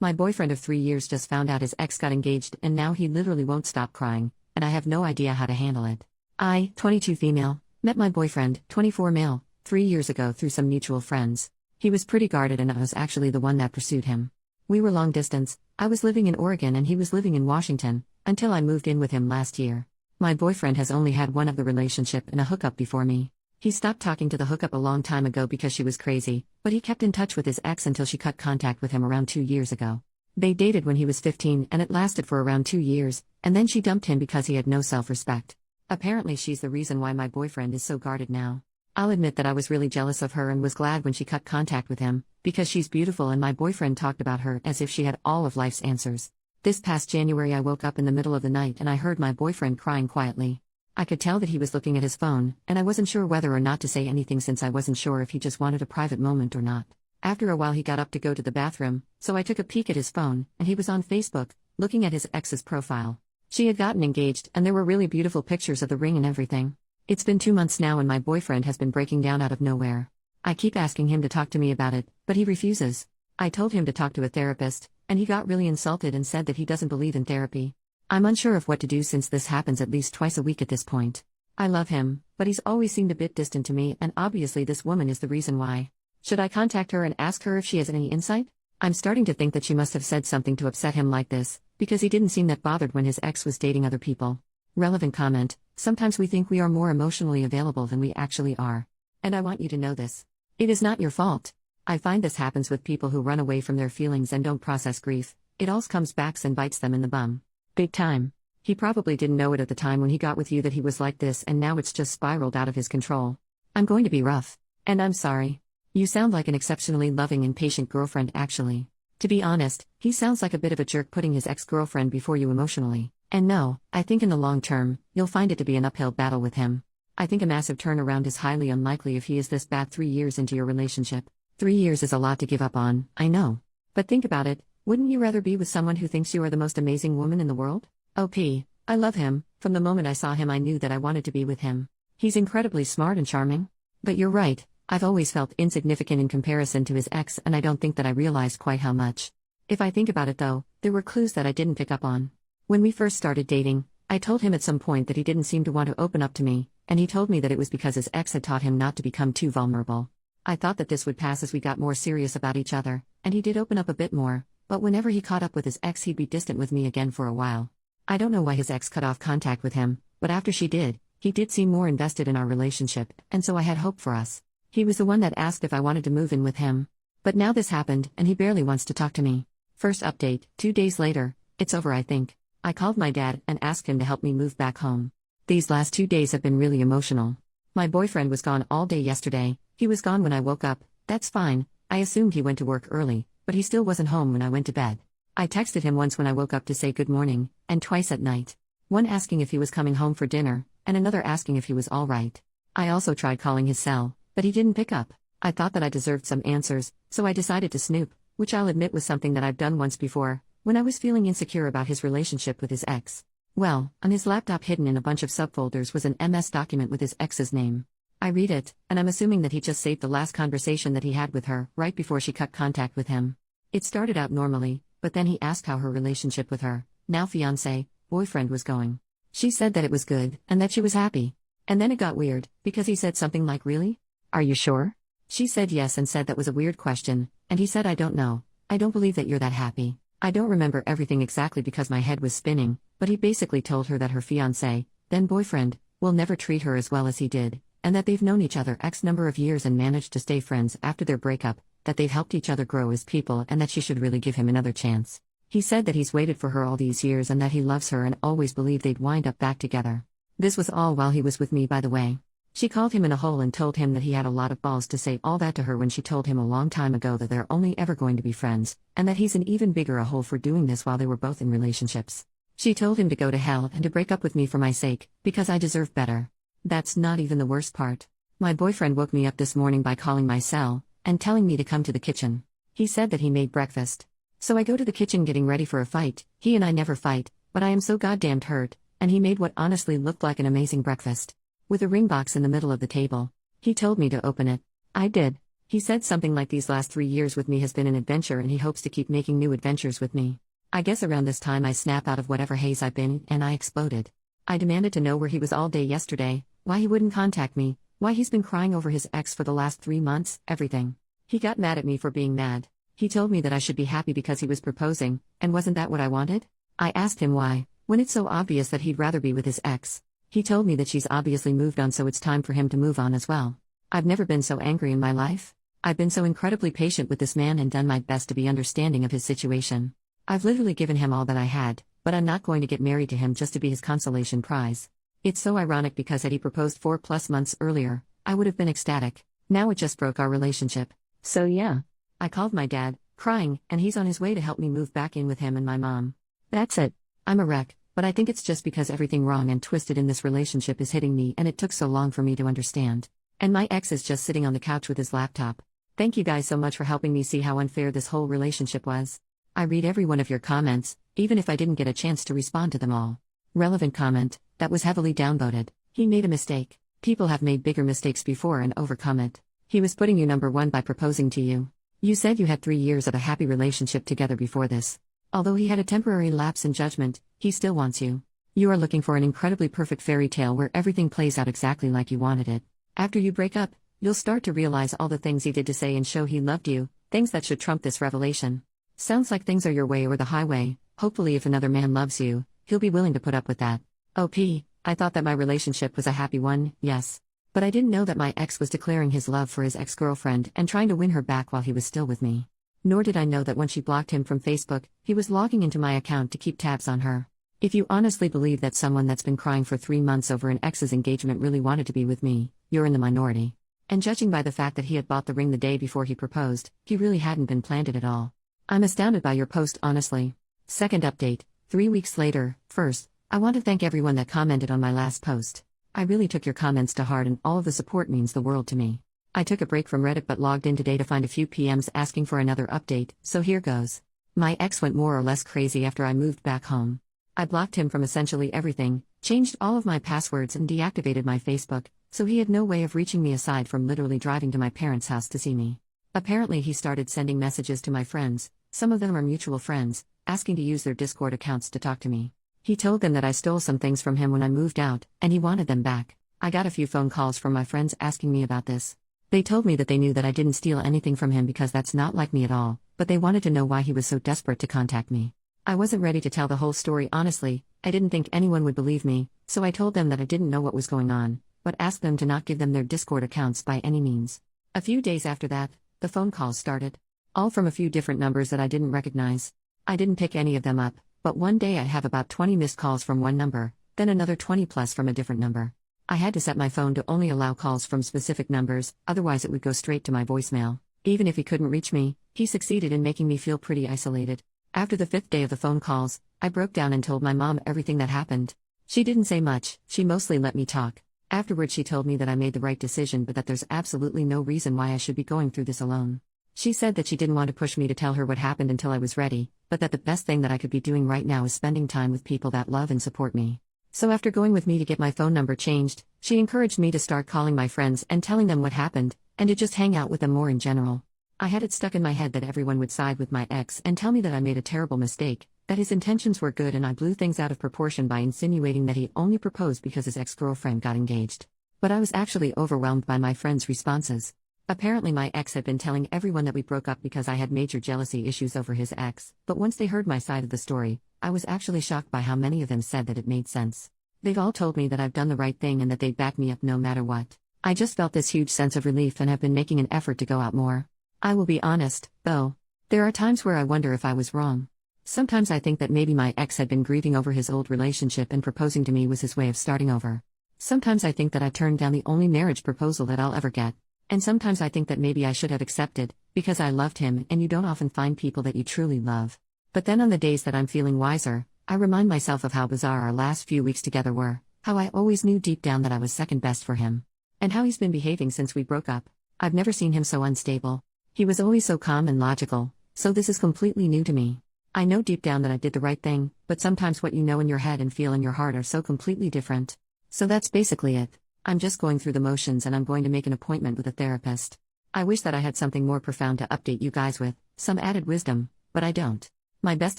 My boyfriend of 3 years just found out his ex got engaged and now he literally won't stop crying, and I have no idea how to handle it. I, 22 female, met my boyfriend, 24 male, 3 years ago through some mutual friends. He was pretty guarded and I was actually the one that pursued him. We were long distance, I was living in Oregon and he was living in Washington, until I moved in with him last year. My boyfriend has only had one other relationship and a hookup before me. He stopped talking to the hookup a long time ago because she was crazy, but he kept in touch with his ex until she cut contact with him around 2 years ago. They dated when he was 15 and it lasted for around 2 years, and then she dumped him because he had no self-respect. Apparently she's the reason why my boyfriend is so guarded now. I'll admit that I was really jealous of her and was glad when she cut contact with him, because she's beautiful and my boyfriend talked about her as if she had all of life's answers. This past January I woke up in the middle of the night and I heard my boyfriend crying quietly. I could tell that he was looking at his phone, and I wasn't sure whether or not to say anything since I wasn't sure if he just wanted a private moment or not. After a while he got up to go to the bathroom, so I took a peek at his phone, and he was on Facebook, looking at his ex's profile. She had gotten engaged and there were really beautiful pictures of the ring and everything. It's been 2 months now and my boyfriend has been breaking down out of nowhere. I keep asking him to talk to me about it, but he refuses. I told him to talk to a therapist, and he got really insulted and said that he doesn't believe in therapy. I'm unsure of what to do since this happens at least twice a week at this point. I love him, but he's always seemed a bit distant to me and obviously this woman is the reason why. Should I contact her and ask her if she has any insight? I'm starting to think that she must have said something to upset him like this, because he didn't seem that bothered when his ex was dating other people. Relevant comment: sometimes we think we are more emotionally available than we actually are. And I want you to know this. It is not your fault. I find this happens with people who run away from their feelings and don't process grief. It all comes back and bites them in the bum. Big time. He probably didn't know it at the time when he got with you that he was like this and now it's just spiraled out of his control. I'm going to be rough. And I'm sorry. You sound like an exceptionally loving and patient girlfriend actually. To be honest, he sounds like a bit of a jerk putting his ex-girlfriend before you emotionally. And no, I think in the long term, you'll find it to be an uphill battle with him. I think a massive turnaround is highly unlikely if he is this bad 3 years into your relationship. 3 years is a lot to give up on, I know. But think about it. Wouldn't you rather be with someone who thinks you are the most amazing woman in the world? OP, I love him. From the moment I saw him I knew that I wanted to be with him. He's incredibly smart and charming. But you're right, I've always felt insignificant in comparison to his ex and I don't think that I realized quite how much. If I think about it though, there were clues that I didn't pick up on. When we first started dating, I told him at some point that he didn't seem to want to open up to me, and he told me that it was because his ex had taught him not to become too vulnerable. I thought that this would pass as we got more serious about each other, and he did open up a bit more. But whenever he caught up with his ex he'd be distant with me again for a while. I don't know why his ex cut off contact with him, but after she did, he did seem more invested in our relationship, and so I had hope for us. He was the one that asked if I wanted to move in with him. But now this happened, and he barely wants to talk to me. First update, 2 days later, it's over I think. I called my dad and asked him to help me move back home. These last 2 days have been really emotional. My boyfriend was gone all day yesterday, he was gone when I woke up, that's fine, I assumed he went to work early. But he still wasn't home when I went to bed. I texted him once when I woke up to say good morning, and twice at night. One asking if he was coming home for dinner, and another asking if he was all right. I also tried calling his cell, but he didn't pick up. I thought that I deserved some answers, so I decided to snoop, which I'll admit was something that I've done once before, when I was feeling insecure about his relationship with his ex. Well, on his laptop hidden in a bunch of subfolders was an MS document with his ex's name. I read it, and I'm assuming that he just saved the last conversation that he had with her, right before she cut contact with him. It started out normally, but then he asked how her relationship with her, now fiancé, boyfriend was going. She said that it was good, and that she was happy. And then it got weird, because he said something like really? Are you sure? She said yes and said that was a weird question, and he said I don't know, I don't believe that you're that happy. I don't remember everything exactly because my head was spinning, but he basically told her that her fiancé, then boyfriend, will never treat her as well as he did, and that they've known each other X number of years and managed to stay friends after their breakup, that they've helped each other grow as people and that she should really give him another chance. He said that he's waited for her all these years and that he loves her and always believed they'd wind up back together. This was all while he was with me, by the way. She called him in a hole and told him that he had a lot of balls to say all that to her when she told him a long time ago that they're only ever going to be friends, and that he's an even bigger a hole for doing this while they were both in relationships. She told him to go to hell and to break up with me for my sake, because I deserve better. That's not even the worst part. My boyfriend woke me up this morning by calling my cell, and telling me to come to the kitchen. He said that he made breakfast. So I go to the kitchen getting ready for a fight. He and I never fight, but I am so goddamned hurt, and he made what honestly looked like an amazing breakfast. With a ring box in the middle of the table. He told me to open it. I did. He said something like these last 3 years with me has been an adventure and he hopes to keep making new adventures with me. I guess around this time I snap out of whatever haze I've been in and I exploded. I demanded to know where he was all day yesterday, why he wouldn't contact me, why he's been crying over his ex for the last 3 months, everything. He got mad at me for being mad. He told me that I should be happy because he was proposing, and wasn't that what I wanted? I asked him why, when it's so obvious that he'd rather be with his ex. He told me that she's obviously moved on, so it's time for him to move on as well. I've never been so angry in my life. I've been so incredibly patient with this man and done my best to be understanding of his situation. I've literally given him all that I had, but I'm not going to get married to him just to be his consolation prize. It's so ironic because had he proposed 4+ months earlier, I would have been ecstatic. Now it just broke our relationship. So yeah. I called my dad, crying, and he's on his way to help me move back in with him and my mom. That's it. I'm a wreck, but I think it's just because everything wrong and twisted in this relationship is hitting me and it took so long for me to understand. And my ex is just sitting on the couch with his laptop. Thank you guys so much for helping me see how unfair this whole relationship was. I read every one of your comments, even if I didn't get a chance to respond to them all. Relevant comment, that was heavily downvoted. He made a mistake. People have made bigger mistakes before and overcome it. He was putting you number one by proposing to you. You said you had 3 years of a happy relationship together before this. Although he had a temporary lapse in judgment, he still wants you. You are looking for an incredibly perfect fairy tale where everything plays out exactly like you wanted it. After you break up, you'll start to realize all the things he did to say and show he loved you, things that should trump this revelation. Sounds like things are your way or the highway. Hopefully if another man loves you, he'll be willing to put up with that. OP, I thought that my relationship was a happy one, yes. But I didn't know that my ex was declaring his love for his ex-girlfriend and trying to win her back while he was still with me. Nor did I know that when she blocked him from Facebook, he was logging into my account to keep tabs on her. If you honestly believe that someone that's been crying for 3 months over an ex's engagement really wanted to be with me, you're in the minority. And judging by the fact that he had bought the ring the day before he proposed, he really hadn't been planned it at all. I'm astounded by your post, honestly. Second update, 3 weeks later. First, I want to thank everyone that commented on my last post. I really took your comments to heart and all of the support means the world to me. I took a break from Reddit but logged in today to find a few PMs asking for another update, so here goes. My ex went more or less crazy after I moved back home. I blocked him from essentially everything, changed all of my passwords and deactivated my Facebook, so he had no way of reaching me aside from literally driving to my parents' house to see me. Apparently he started sending messages to my friends, some of them are mutual friends, asking to use their Discord accounts to talk to me. He told them that I stole some things from him when I moved out, and he wanted them back. I got a few phone calls from my friends asking me about this. They told me that they knew that I didn't steal anything from him because that's not like me at all, but they wanted to know why he was so desperate to contact me. I wasn't ready to tell the whole story honestly, I didn't think anyone would believe me, so I told them that I didn't know what was going on, but asked them to not give them their Discord accounts by any means. A few days after that, the phone calls started. All from a few different numbers that I didn't recognize. I didn't pick any of them up, but one day I have about 20 missed calls from one number, then another 20 plus from a different number. I had to set my phone to only allow calls from specific numbers, otherwise it would go straight to my voicemail. Even if he couldn't reach me, he succeeded in making me feel pretty isolated. After the 5th day of the phone calls, I broke down and told my mom everything that happened. She didn't say much, she mostly let me talk. Afterward she told me that I made the right decision but that there's absolutely no reason why I should be going through this alone. She said that she didn't want to push me to tell her what happened until I was ready, but that the best thing that I could be doing right now is spending time with people that love and support me. So after going with me to get my phone number changed, she encouraged me to start calling my friends and telling them what happened, and to just hang out with them more in general. I had it stuck in my head that everyone would side with my ex and tell me that I made a terrible mistake, that his intentions were good and I blew things out of proportion by insinuating that he only proposed because his ex-girlfriend got engaged. But I was actually overwhelmed by my friends' responses. Apparently my ex had been telling everyone that we broke up because I had major jealousy issues over his ex, but once they heard my side of the story, I was actually shocked by how many of them said that it made sense. They've all told me that I've done the right thing and that they'd back me up no matter what. I just felt this huge sense of relief and have been making an effort to go out more. I will be honest, though. There are times where I wonder if I was wrong. Sometimes I think that maybe my ex had been grieving over his old relationship and proposing to me was his way of starting over. Sometimes I think that I turned down the only marriage proposal that I'll ever get. And sometimes I think that maybe I should have accepted, because I loved him and you don't often find people that you truly love. But then on the days that I'm feeling wiser, I remind myself of how bizarre our last few weeks together were, how I always knew deep down that I was second best for him. And how he's been behaving since we broke up. I've never seen him so unstable. He was always so calm and logical, so this is completely new to me. I know deep down that I did the right thing, but sometimes what you know in your head and feel in your heart are so completely different. So that's basically it. I'm just going through the motions and I'm going to make an appointment with a therapist. I wish that I had something more profound to update you guys with, some added wisdom, but I don't. My best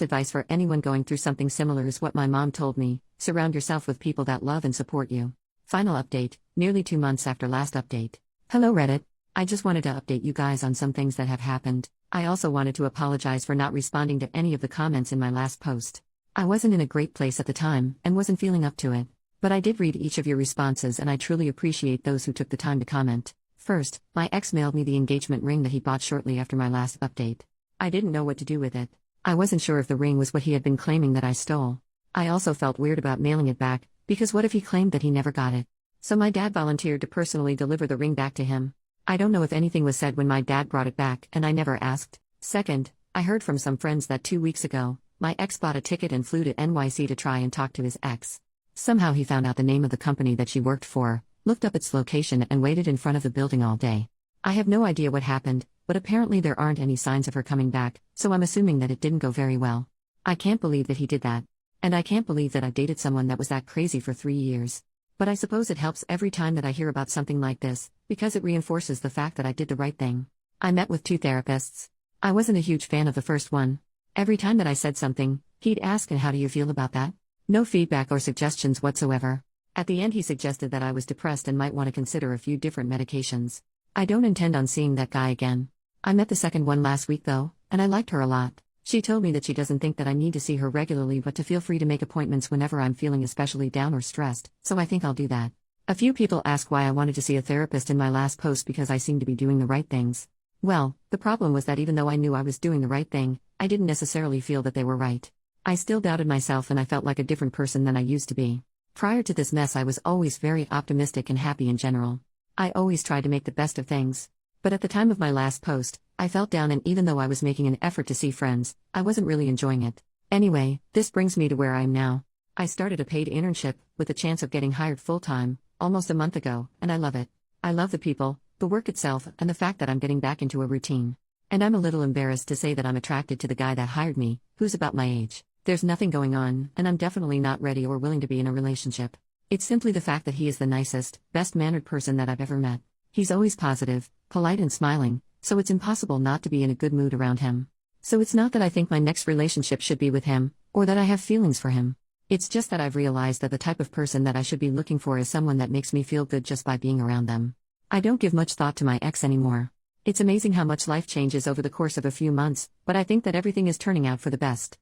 advice for anyone going through something similar is what my mom told me: surround yourself with people that love and support you. Final update, nearly 2 months after last update. Hello Reddit. I just wanted to update you guys on some things that have happened. I also wanted to apologize for not responding to any of the comments in my last post. I wasn't in a great place at the time and wasn't feeling up to it. But I did read each of your responses and I truly appreciate those who took the time to comment. First, my ex mailed me the engagement ring that he bought shortly after my last update. I didn't know what to do with it. I wasn't sure if the ring was what he had been claiming that I stole. I also felt weird about mailing it back, because what if he claimed that he never got it? So my dad volunteered to personally deliver the ring back to him. I don't know if anything was said when my dad brought it back, and I never asked. Second, I heard from some friends that 2 weeks ago, my ex bought a ticket and flew to NYC to try and talk to his ex. Somehow he found out the name of the company that she worked for, looked up its location and waited in front of the building all day. I have no idea what happened, but apparently there aren't any signs of her coming back, so I'm assuming that it didn't go very well. I can't believe that he did that. And I can't believe that I dated someone that was that crazy for 3 years. But I suppose it helps every time that I hear about something like this, because it reinforces the fact that I did the right thing. I met with 2 therapists. I wasn't a huge fan of the first one. Every time that I said something, he'd ask, "And how do you feel about that?" No feedback or suggestions whatsoever. At the end he suggested that I was depressed and might want to consider a few different medications. I don't intend on seeing that guy again. I met the second one last week though, and I liked her a lot. She told me that she doesn't think that I need to see her regularly but to feel free to make appointments whenever I'm feeling especially down or stressed, so I think I'll do that. A few people ask why I wanted to see a therapist in my last post because I seem to be doing the right things. Well, the problem was that even though I knew I was doing the right thing, I didn't necessarily feel that they were right. I still doubted myself and I felt like a different person than I used to be. Prior to this mess I was always very optimistic and happy in general. I always tried to make the best of things. But at the time of my last post, I felt down and even though I was making an effort to see friends, I wasn't really enjoying it. Anyway, this brings me to where I am now. I started a paid internship, with the chance of getting hired full-time, almost a month ago, and I love it. I love the people, the work itself, and the fact that I'm getting back into a routine. And I'm a little embarrassed to say that I'm attracted to the guy that hired me, who's about my age. There's nothing going on, and I'm definitely not ready or willing to be in a relationship. It's simply the fact that he is the nicest, best-mannered person that I've ever met. He's always positive, polite and smiling, so it's impossible not to be in a good mood around him. So it's not that I think my next relationship should be with him, or that I have feelings for him. It's just that I've realized that the type of person that I should be looking for is someone that makes me feel good just by being around them. I don't give much thought to my ex anymore. It's amazing how much life changes over the course of a few months, but I think that everything is turning out for the best.